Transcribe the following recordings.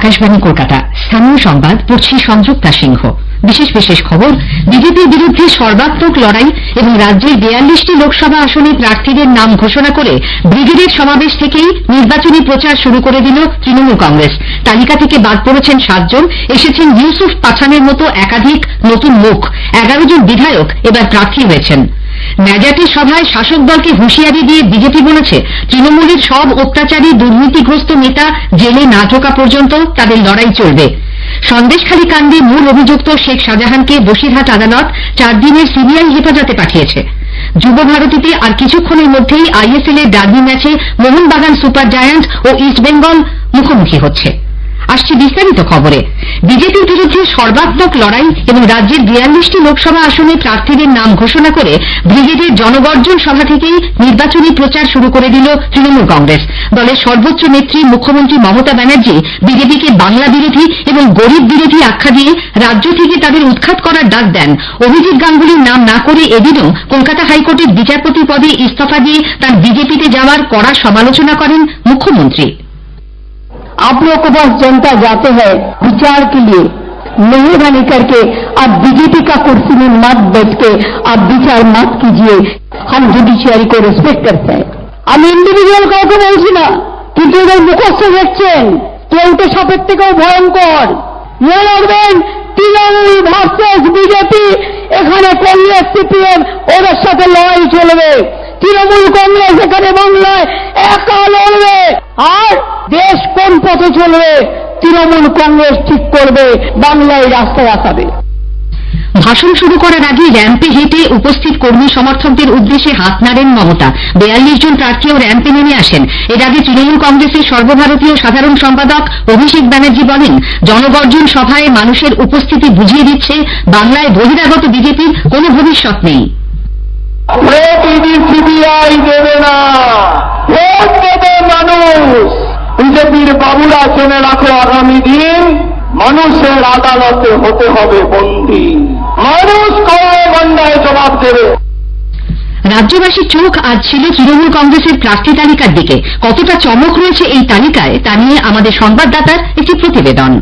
আকাশবাণী কলকাতা স্থানীয় সংবাদ পড়ছি সংযুক্তা সিংহ। বিশেষ খবর, বিজেপির বিরুদ্ধে সর্বাত্মক লড়াই এবং রাজ্যের 42টি লোকসভা আসনে প্রার্থীদের নাম ঘোষণা করে ব্রিগেডের সমাবেশ থেকেই নির্বাচনী প্রচার শুরু করে দিল তৃণমূল কংগ্রেস। তালিকা থেকে বাদ পড়েছেন 7 জন, এসেছেন ইউসুফ পাঠানের মতো একাধিক নতুন মুখ। 11 জন বিধায়ক এবার প্রার্থী হয়েছেন। ন্যাজাটের সভায় শাসক দলকে হুঁশিয়ারি দিয়ে বিজেপি বলেছে, তৃণমূলের সব অত্যাচারী দুর্নীতিগ্রস্ত নেতা জেলে না ঢোকা পর্যন্ত তাদের লড়াই চলবে। সন্দেশখালী কাণ্ডে মূল অভিযুক্ত শেখ শাহজাহানকে বসিরহাট আদালত 4 দিনের সিবিআই হেফাজতে পাঠিয়েছে। যুব ভারতীতে আর কিছুক্ষণের মধ্যেই আইএসএল এর ডার্বি ম্যাচে মোহনবাগান সুপার জায়ান্টস ও ইস্টবেঙ্গল মুখোমুখি হচ্ছে। আসছে বিস্তারিত খবরে। বিজেপির বিরুদ্ধে সর্বাত্মক লড়াই এবং রাজ্যের 42টি লোকসভা আসনে প্রার্থীদের নাম ঘোষণা করে ব্রিগেডের জনগর্জন সভা থেকেই নির্বাচনী প্রচার শুরু করে দিল তৃণমূল কংগ্রেস। দলের সর্বোচ্চ নেত্রী মুখ্যমন্ত্রী মমতা ব্যানার্জি বিজেপিকে বাংলা বিরোধী এবং গরিব বিরোধী আখ্যা দিয়ে রাজ্য থেকে তাদের উৎখাত করার ডাক দেন। অভিজিৎ গাঙ্গুলির নাম না করে এদিনও কলকাতা হাইকোর্টের বিচারপতি পদে ইস্তফা দিয়ে তার বিজেপিতে যাওয়ার কড়া সমালোচনা করেন মুখ্যমন্ত্রী। आप लोगों के पास जनता जाते हैं विचार के लिए, मेहरबानी करके आप बीजेपी का कुर्सी में मत बैठ के आप विचार मत कीजिए। हम जुडिशियरी को रेस्पेक्ट करते हैं। আমি ইন্ডিভিজুয়াল কাউকে বলছি না, কিন্তু এদের মুখস্থ দেখছেন কেউটা সাপের থেকেও ভয়ঙ্কর। মনে রাখবেন, তৃণমূল ভার্সেস বিজেপি, এখানে কংগ্রেস সিপিএম ওদের সাথে লড়াই চলবে। তৃণমূল কংগ্রেস এখানে বাংলায় একা লড়বে। আর দেশ কোন পথে চলবে তৃণমূল কংগ্রেস ঠিক করবে, বাংলায় রাস্তায় আসাবে। ভাষণ শুরু করার আগে র্যাম্পে হেঁটে উপস্থিত কর্মী সমর্থকদের উদ্দেশ্যে হাত নাড়েন মমতা। 42 জন প্রার্থীও র্যাম্পে নেমে আসেন। এর আগে তৃণমূল কংগ্রেসের সর্বভারতীয় সাধারণ সম্পাদক অভিষেক ব্যানার্জি বলেন, জনগর্জন সভায় মানুষের উপস্থিতি বুঝিয়ে দিচ্ছে বাংলায় বহিরাগত বিজেপির কোনো ভবিষ্যৎ নেই। সিবিআই দেবে না, ভোট দেবে মানুষ। বিজেপির বাবুরা জেনে রাখো, আগামী দিন মানুষের আদালতে হতে হবে বন্দী। মানুষ কড়ায় গন্ডায় জবাব দেবে। রাজ্যবাসীর চোখ আজ ছিল তৃণমূল কংগ্রেসের প্রার্থী তালিকার দিকে। কতটা চমক রয়েছে এই তালিকায় তা নিয়ে আমাদের সংবাদদাতার একটি প্রতিবেদন।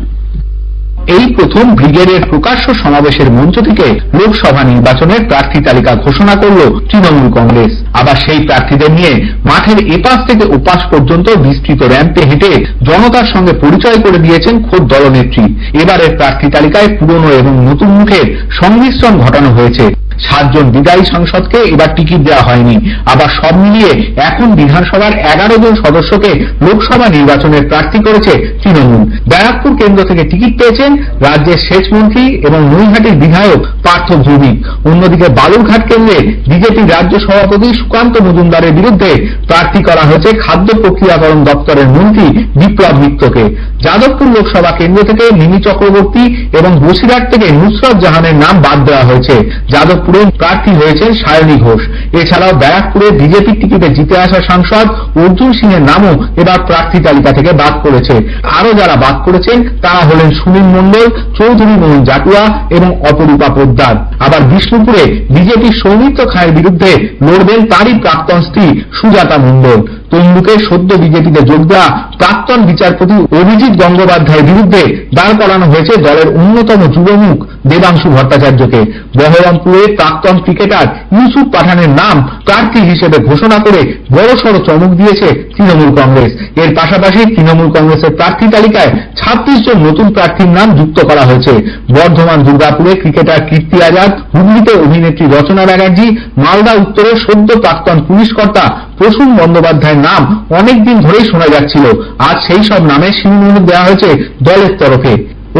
এই প্রথম ব্রিগেডের প্রকাশ্য সমাবেশের মঞ্চ থেকে লোকসভা নির্বাচনের প্রার্থী তালিকা ঘোষণা করল তৃণমূল কংগ্রেস। আবার সেই প্রার্থীদের নিয়ে মাঠের এপাশ থেকে ওপাশ পর্যন্ত বিস্তৃত র্যাম্পে হেঁটে জনতার সঙ্গে পরিচয় করে দিয়েছেন খোদ দলনেত্রী। এবারের প্রার্থী তালিকায় পুরনো এবং নতুন মুখের সংমিশ্রণ ঘটানো হয়েছে। 7 জন বিদায়ী সাংসদকে এবার টিকিট দেওয়া হয়নি। আবার সব মিলিয়ে এখন বিধানসভার 11 জন সদস্যকে লোকসভা নির্বাচনের প্রার্থী করেছে তৃণমূল। ব্যারাকপুর কেন্দ্র থেকে টিকিট পেয়েছেন রাজ্যের সেচমন্ত্রী এবং নৈহাটির বিধায়ক পার্থ ভৌমিক। অন্যদিকে বালুরঘাট কেন্দ্রে বিজেপির রাজ্য সভাপতি সুকান্ত মজুমদারের বিরুদ্ধে প্রার্থী করা হয়েছে খাদ্য প্রক্রিয়াকরণ দপ্তরের মন্ত্রী বিপ্লব মিত্রকে। যাদবপুর লোকসভা কেন্দ্র থেকে মিমি চক্রবর্তী এবং বসিরহাট থেকে নুসরত জাহানের নাম বাদ দেওয়া হয়েছে। যাদবপুরে প্রার্থী হয়েছেন সায়নী ঘোষ। এছাড়াও ব্যারাকপুরে বিজেপির টিকিটে জিতে আসা সাংসদ অর্জুন সিং এর নামও এবার প্রার্থী তালিকা থেকে বাদ পড়েছে। আরো যারা বাদ পড়েছেন তারা হলেন সুনীল মণ্ডল, চৌধুরী মোহন জাটুয়া এবং অপরূপা পোদ্দার। আবার বিষ্ণুপুরে বিজেপির সৌমিত্র খাঁয়ের বিরুদ্ধে লড়বেন তারই প্রাক্তন স্ত্রী সুজাতা মণ্ডল। তমলুকে সদ্য বিজেপিতে যোগ দেওয়া প্রাক্তন বিচারপতি অভিজিৎ গঙ্গোপাধ্যায়ের বিরুদ্ধে দাঁড় করানো হয়েছে দলের অন্যতম যুবমুখ দেবাংশু ভট্টাচার্যকে। বহরমপুরে প্রাক্তন ক্রিকেটার ইউসুফ পাঠানের নাম প্রার্থী হিসেবে ঘোষণা করে বড়সড় চমক দিয়েছে তৃণমূল কংগ্রেস। এর পাশাপাশি তৃণমূল কংগ্রেসের প্রার্থী তালিকায় 26 জন নতুন প্রার্থীর নাম যুক্ত করা হয়েছে। বর্ধমান দুর্গাপুরে ক্রিকেটার কীর্তি আজাদ, হুগলিতে অভিনেত্রী রচনা ব্যানার্জি, মালদা উত্তরে সদ্য প্রাক্তন পুলিশ কর্তা প্রসূন বন্দ্যোপাধ্যায়ের নাম অনেকদিন ধরেই শোনা যাচ্ছিল। আজ সেই সব নামে শিরোমণি দেওয়া হয়েছে দলের তরফে।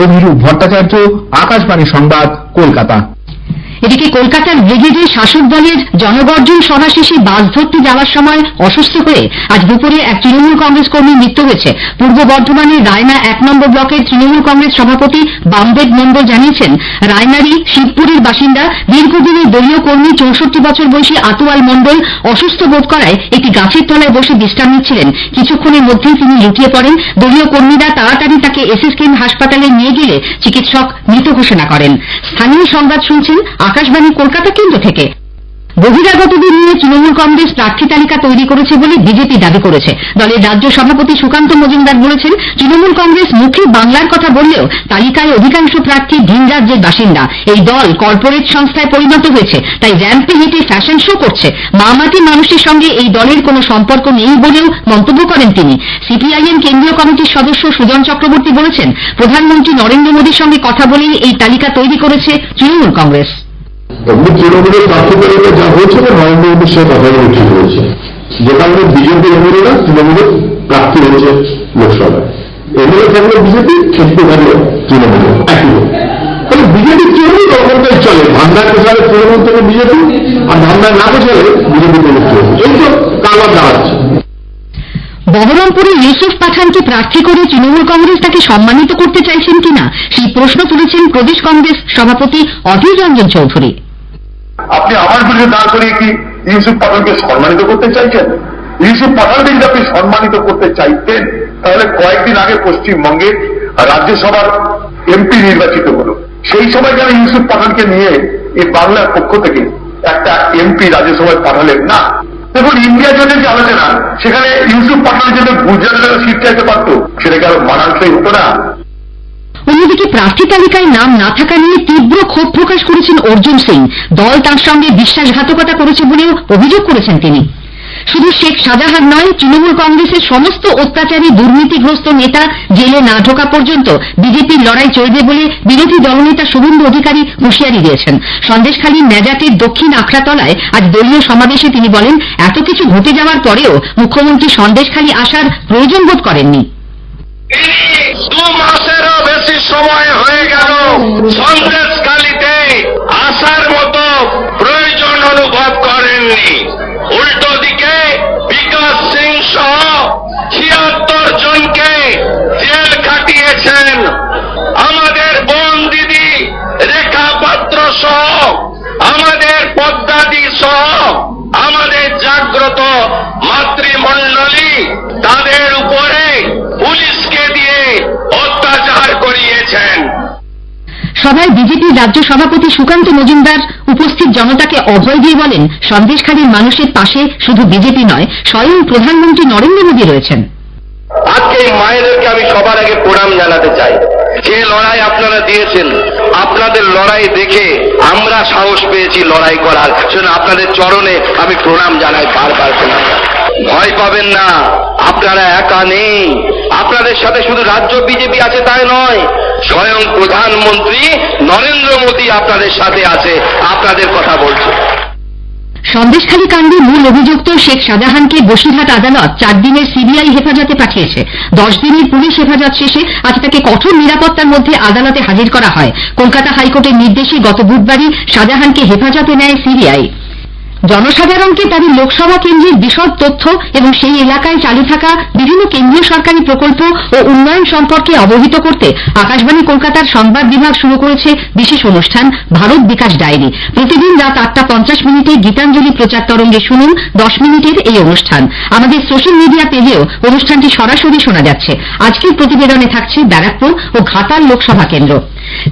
অভিরূপ ভট্টাচার্য, আকাশবাণী সংবাদ, কলকাতা। এদিকে কলকাতার ব্রিগেডে শাসক দলের জনগর্জন সভা শেষে বাস ধরতে যাওয়ার সময় অসুস্থ হয়ে আজ দুপুরে এক তৃণমূল কংগ্রেস কর্মীর মৃত্যু হয়েছে। পূর্ব বর্ধমানের রায়না 1 নম্বর ব্লকের তৃণমূল কংগ্রেস সভাপতি বামদেব মণ্ডল জানিয়েছেন, রায়নারই শিবপুরের বাসিন্দা দীর্ঘদিনের দলীয় কর্মী 64 বছর বয়সী আতুয়াল মণ্ডল অসুস্থ বোধ করায় একটি গাছের তলায় বসে বিশ্রাম নিচ্ছিলেন। কিছুক্ষণের মধ্যেই তিনি লুটিয়ে পড়েন। দলীয় কর্মীরা তাড়াতাড়ি তাকে এসএসকেএম হাসপাতালে নিয়ে গেলে চিকিৎসক মৃত ঘোষণা করেন। স্থানীয় সংবাদ শুনছেন আকাশবাণী কলকাতা কেন্দ্র থেকে। বহিরাগতদের নিয়ে তৃণমূল কংগ্রেস প্রার্থী তালিকা তৈরি করেছে বলে বিজেপি দাবি করেছে। দলের রাজ্য সভাপতি সুকান্ত মজুমদার বলেছেন, তৃণমূল কংগ্রেস মুখে বাংলার কথা বললেও তালিকায় অধিকাংশ প্রার্থী ভিন রাজ্যের বাসিন্দা। এই দল কর্পোরেট সংস্থায় পরিণত হয়েছে, তাই র্যাম্পে হেঁটে ফ্যাশন শো করছে। মামাটির মানুষের সঙ্গে এই দলের কোনো সম্পর্ক নেই বলেও মন্তব্য করেন তিনি। সিপিআইএম কেন্দ্রীয় কমিটির সদস্য সুজন চক্রবর্তী বলেছেন, প্রধানমন্ত্রী নরেন্দ্র মোদীর সঙ্গে কথা বলেই এই তালিকা তৈরি করেছে তৃণমূল কংগ্রেস। তৃণমূলের প্রার্থী তালিকা যা হয়েছে নরেন্দ্র মোদীর সাথে কথা বলে ঠিক হয়েছে। যেখানে বিজেপি এমএলএরা তৃণমূলের প্রার্থী হয়েছে লোকসভায়, এমএলএ থাকলে বিজেপি, ক্ষেত্রে থাকলে তৃণমূল একই হোক। তাহলে বিজেপি তৃণমূল তখনটাই চলে, ভান্ডার পেছালে তৃণমূল থেকে বিজেপি, আর ভান্ডার না পেছালে বিজেপি প্রযুক্তি হচ্ছে। এই তো কারবার দাঁড়াচ্ছে। বহরমপুরে ইউসুফ পাঠানকে প্রার্থী করে তৃণমূল কংগ্রেস তাকে সম্মানিত করতে চাইছেন কিনা সেই প্রশ্ন তুলেছেন প্রদেশ কংগ্রেস সভাপতি অধীর রঞ্জন চৌধুরী। আপনি আমার বিরুদ্ধে দাঁড় করিয়ে কি ইউসুফ পাঠানকে সম্মানিত করতে চাইছেন? ইউসুফ পাঠানকে যদি আপনি সম্মানিত করতে চাইতেন, তাহলে কয়েকদিন আগে পশ্চিমবঙ্গের রাজ্যসভার এমপি নির্বাচিত হলো। সেই সময় কেন ইউসুফ পাঠানকে নিয়ে এই বাংলার পক্ষ থেকে একটা এমপি রাজ্যসভায় পাঠালেন না? দেখুন, ইন্ডিয়া জোটের যে আলোচনা, সেখানে ইউসুফ পাঠানের জন্য গুজরাটের সিট চাইতে পারত, সেটাকে আরো মানানসই হতো না। অন্যদিকে প্রার্থী তালিকায় নাম না থাকা নিয়ে তীব্র ক্ষোভ প্রকাশ করেছেন অর্জুন সিং। দল তাঁর সঙ্গে বিশ্বাসঘাতকতা করেছে বলেও অভিযোগ করেছেন তিনি। শুধু শেখ শাহজাহান নয়, তৃণমূল কংগ্রেসের সমস্ত অত্যাচারী দুর্নীতিগ্রস্ত নেতা জেলে না ঢোকা পর্যন্ত বিজেপির লড়াই চলবে বলে বিরোধী দলনেতা শুভেন্দু অধিকারী হুঁশিয়ারি দিয়েছেন। সন্দেশখালীর ন্যাজাটের দক্ষিণ আখড়াতলায় আজ দলীয় সমাবেশে তিনি বলেন, এত কিছু ঘটে যাওয়ার পরেও মুখ্যমন্ত্রী সন্দেশখালী আসার প্রয়োজন বোধ করেননি। 2 মাসেরও বেশি সময় হয়ে গেল সন্দেশখালীতে আসার মতো প্রয়োজন অনুভব করেননি। উল্টো দিকে বিকাশ সিং সহ 76 জনকে জেল খাটিয়েছেন। আমাদের বোন দিদি রেখা পাত্র সহ, আমাদের পদ্মাদি সহ, আমাদের জাগ্রত মাতৃমণ্ডলী, তাদের উপরে পুলিশকে দিয়ে অত্যাচার করিয়েছেন। সভায় বিজেপির রাজ্য সভাপতি সুকান্ত মজুমদার উপস্থিত জনতাকে অভয় দিয়ে বলেন, সন্দেশখালীর মানুষের পাশে শুধু বিজেপি নয়, স্বয়ং প্রধানমন্ত্রী নরেন্দ্র মোদী রয়েছেন। আজকে এই মায়েদেরকে আমি সবার আগে প্রণাম জানাতে চাই। যে লড়াই আপনারা দিয়েছেন, আপনাদের লড়াই দেখে আমরা সাহস পেয়েছি লড়াই করার জন্য। আপনাদের চরণে আমি প্রণাম জানাই, বারবার প্রণাম। ভয় পাবেন না, আপনারা একা নেই। আপনাদের সাথে শুধু রাজ্য বিজেপি আছে তাই নয়, স্বয়ং প্রধানমন্ত্রী নরেন্দ্র মোদী আপনাদের সাথে আছে, আপনাদের কথা বলছে। সন্দেশখালী কাণ্ডে মূল অভিযুক্ত শেখ শাহজাহানকে বসিরহাট আদালত 4 দিনের সিবিআই হেফাজতে পাঠিয়েছে। 10 দিনের পুলিশ হেফাজত শেষে আজ তাকে কঠোর নিরাপত্তার মধ্যে আদালতে হাজির করা হয়। কলকাতা হাইকোর্টের নির্দেশে গত বুধবারই শাহজাহানকে হেফাজতে নেয় সিবিআই। জনসাধারণকে তাদের লোকসভা কেন্দ্রের বিশদ তথ্য এবং সেই এলাকায় চালু থাকা বিভিন্ন কেন্দ্রীয় সরকারি প্রকল্প ও উন্নয়ন সম্পর্কে অবহিত করতে আকাশবাণী কলকাতার সংবাদ বিভাগ শুরু করেছে বিশেষ অনুষ্ঠান ভারত বিকাশ ডায়েরি। প্রতিদিন রাত 8:50 গীতাঞ্জলি প্রচার তরঙ্গে শুনুন 10 মিনিটের এই অনুষ্ঠান। আমাদের সোশ্যাল মিডিয়া পেজেও অনুষ্ঠানটি সরাসরি শোনা যাচ্ছে। আজকের প্রতিবেদনে থাকছে ব্যারাকপুর ও ঘাটাল লোকসভা কেন্দ্র।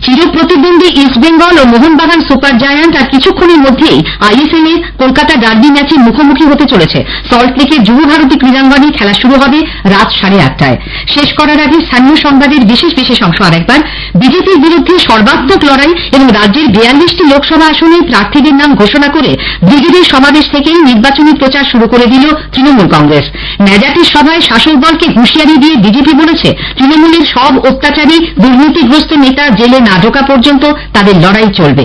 চিরপ্রতিদ্বন্দ্বী ইস্টবেঙ্গল ও মোহনবাগান সুপার জায়ান্ট আর কিছুক্ষণের মধ্যেই আইএসএল এর কলকাতা ডার্বি ম্যাচে মুখোমুখি হতে চলেছে। সল্টলেকের যুবভারতী ক্রীড়াঙ্গনে খেলা শুরু হবে রাত 8:30টায়। শেষ করার আগে স্থানীয় সংবাদের বিশেষ অংশ আরেকবার। বিজেপির বিরুদ্ধে সর্বাত্মক লড়াই এবং রাজ্যের 42টি লোকসভা আসনে প্রার্থীদের নাম ঘোষণা করে ব্রিগেডের সমাবেশ থেকেই নির্বাচনী প্রচার শুরু করে দিল তৃণমূল কংগ্রেস। ন্যাজাটের সভায় শাসক দলকে হুঁশিয়ারি দিয়ে বিজেপি বলেছে, তৃণমূলের সব অত্যাচারী দুর্নীতিগ্রস্ত নেতা জেলে না ঢোকা পর্যন্ত তাদের লড়াই চলবে।